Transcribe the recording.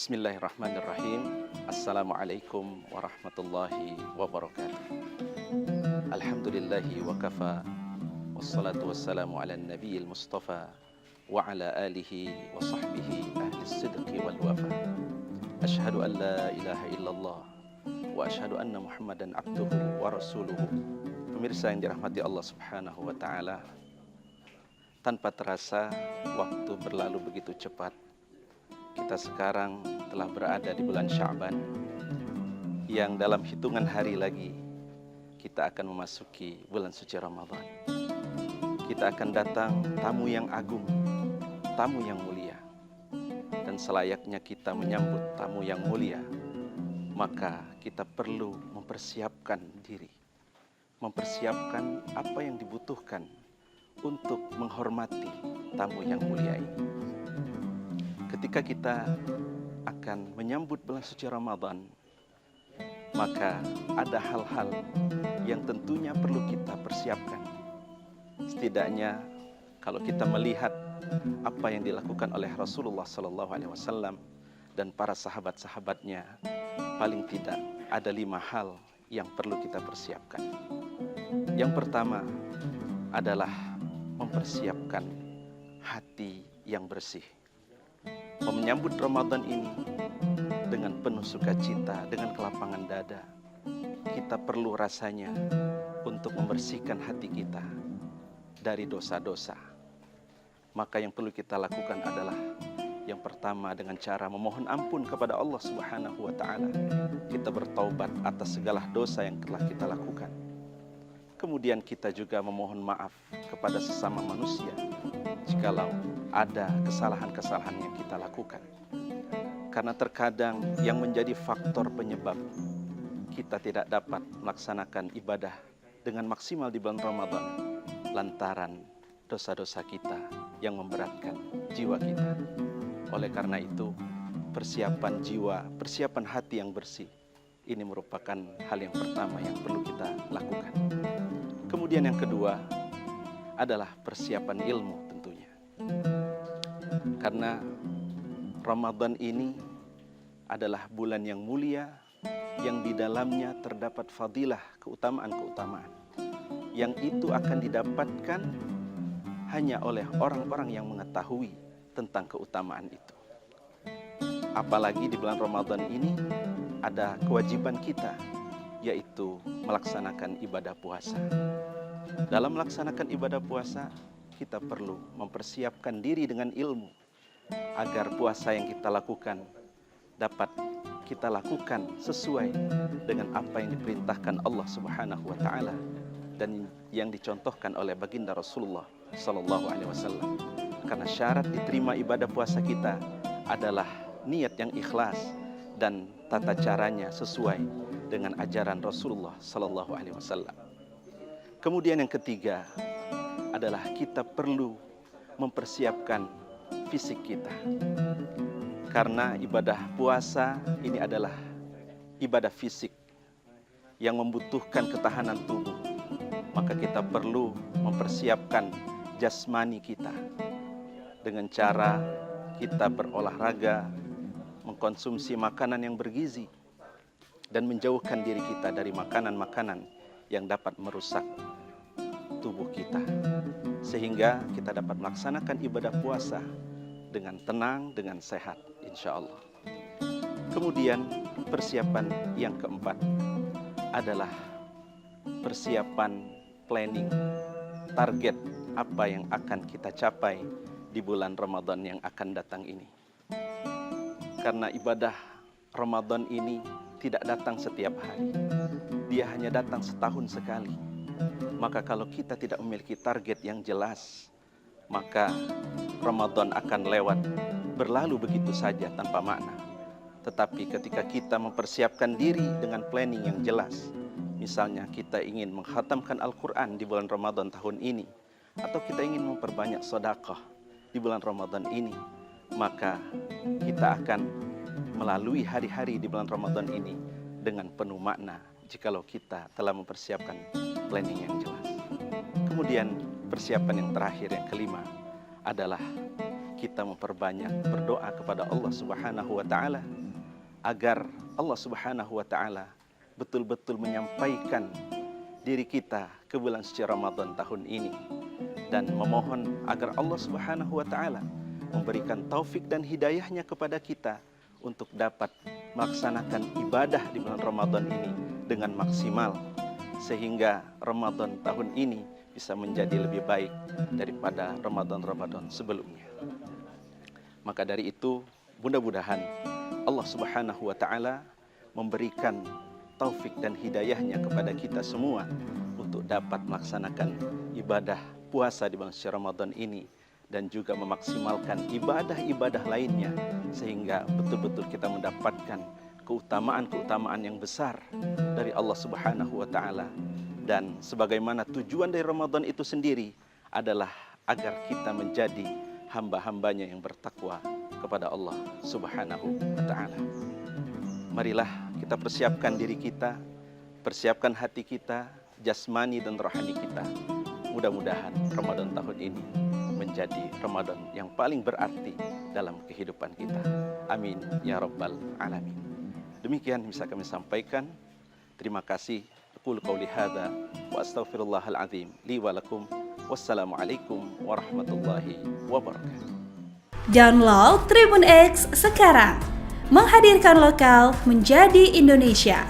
Bismillahirrahmanirrahim. Assalamualaikum warahmatullahi wabarakatuh. Alhamdulillahi wa kafa. Wassalatu wassalamu ala nabiyil mustafa wa ala alihi wa sahbihi ahli sidqi wal wafa. Ashhadu an la ilaha illallah wa ashhadu anna Muhammadan abduhu wa rasuluhu. Pemirsa yang dirahmati Allah Subhanahu wa taala, tanpa terasa waktu berlalu begitu cepat. Kita sekarang telah berada di bulan Sya'ban, yang dalam hitungan hari lagi kita akan memasuki bulan suci Ramadan. Kita akan datang tamu yang agung, tamu yang mulia. Dan selayaknya kita menyambut tamu yang mulia, maka kita perlu mempersiapkan diri, mempersiapkan apa yang dibutuhkan untuk menghormati tamu yang mulia ini. Ketika kita akan menyambut bulan suci Ramadan, maka ada hal-hal yang tentunya perlu kita persiapkan. Setidaknya kalau kita melihat apa yang dilakukan oleh Rasulullah SAW dan para sahabat-sahabatnya, paling tidak ada 5 hal yang perlu kita persiapkan. Yang pertama adalah mempersiapkan hati yang bersih. Menyambut Ramadan ini dengan penuh sukacita, dengan kelapangan dada. Kita perlu rasanya untuk membersihkan hati kita dari dosa-dosa. Maka yang perlu kita lakukan adalah yang pertama dengan cara memohon ampun kepada Allah Subhanahu wa taala. Kita bertaubat atas segala dosa yang telah kita lakukan. Kemudian kita juga memohon maaf kepada sesama manusia jikalau ada kesalahan-kesalahan yang kita lakukan. Karena terkadang yang menjadi faktor penyebab kita tidak dapat melaksanakan ibadah dengan maksimal di bulan Ramadan lantaran dosa-dosa kita yang memberatkan jiwa kita. Oleh karena itu, persiapan jiwa, persiapan hati yang bersih ini merupakan hal yang pertama yang perlu kita lakukan. Kemudian yang kedua adalah persiapan ilmu tentunya. Karena Ramadan ini adalah bulan yang mulia, yang di dalamnya terdapat fadilah, keutamaan-keutamaan, yang itu akan didapatkan hanya oleh orang-orang yang mengetahui tentang keutamaan itu. Apalagi di bulan Ramadan ini ada kewajiban kita, yaitu melaksanakan ibadah puasa. Dalam melaksanakan ibadah puasa, kita perlu mempersiapkan diri dengan ilmu agar puasa yang kita lakukan dapat kita lakukan sesuai dengan apa yang diperintahkan Allah Subhanahu wa taala dan yang dicontohkan oleh baginda Rasulullah sallallahu alaihi wasallam. Karena syarat diterima ibadah puasa kita adalah niat yang ikhlas dan tata caranya sesuai dengan ajaran Rasulullah sallallahu alaihi wasallam. Kemudian yang ketiga adalah kita perlu mempersiapkan fisik kita. Karena ibadah puasa ini adalah ibadah fisik yang membutuhkan ketahanan tubuh. Maka kita perlu mempersiapkan jasmani kita dengan cara kita berolahraga, mengkonsumsi makanan yang bergizi, dan menjauhkan diri kita dari makanan-makanan yang dapat merusak tubuh kita, sehingga kita dapat melaksanakan ibadah puasa dengan tenang, dengan sehat, insya Allah. Kemudian persiapan yang keempat adalah persiapan planning, target apa yang akan kita capai di bulan Ramadan yang akan datang ini. Karena ibadah Ramadan ini tidak datang setiap hari, dia hanya datang setahun sekali. Maka kalau kita tidak memiliki target yang jelas, maka Ramadan akan lewat, berlalu begitu saja tanpa makna. Tetapi ketika kita mempersiapkan diri dengan planning yang jelas, misalnya kita ingin menghatamkan Al-Quran di bulan Ramadan tahun ini, atau kita ingin memperbanyak sedekah di bulan Ramadan ini, maka kita akan melalui hari-hari di bulan Ramadan ini dengan penuh makna jikalau kita telah mempersiapkan planning yang jelas. Kemudian persiapan yang terakhir, yang kelima adalah kita memperbanyak berdoa kepada Allah Subhanahu wa taala agar Allah Subhanahu wa taala betul-betul menyampaikan diri kita ke bulan suci Ramadan tahun ini, dan memohon agar Allah Subhanahu wa taala memberikan taufik dan hidayahnya kepada kita untuk dapat melaksanakan ibadah di bulan Ramadan ini dengan maksimal, sehingga Ramadan tahun ini bisa menjadi lebih baik daripada Ramadan-Ramadan sebelumnya. Maka dari itu, mudah-mudahan Allah Subhanahu wa taala memberikan taufik dan hidayahnya kepada kita semua untuk dapat melaksanakan ibadah puasa di bulan suci Ramadan ini, dan juga memaksimalkan ibadah-ibadah lainnya, sehingga betul-betul kita mendapatkan keutamaan-keutamaan yang besar dari Allah Subhanahu wa taala. Dan sebagaimana tujuan dari Ramadan itu sendiri adalah agar kita menjadi hamba-hambanya yang bertakwa kepada Allah Subhanahu wa taala. Marilah kita persiapkan diri kita, persiapkan hati kita, jasmani dan rohani kita. Mudah-mudahan Ramadan tahun ini menjadi Ramadan yang paling berarti dalam kehidupan kita. Amin ya rabbal alamin. Demikian bisa kami sampaikan. Terima kasih. Aqulu qauli hadza wa astaghfirullahal azim li wa lakum. Wassalamualaikum warahmatullahi wabarakatuh. Download Tribun X sekarang. Menghadirkan lokal menjadi Indonesia.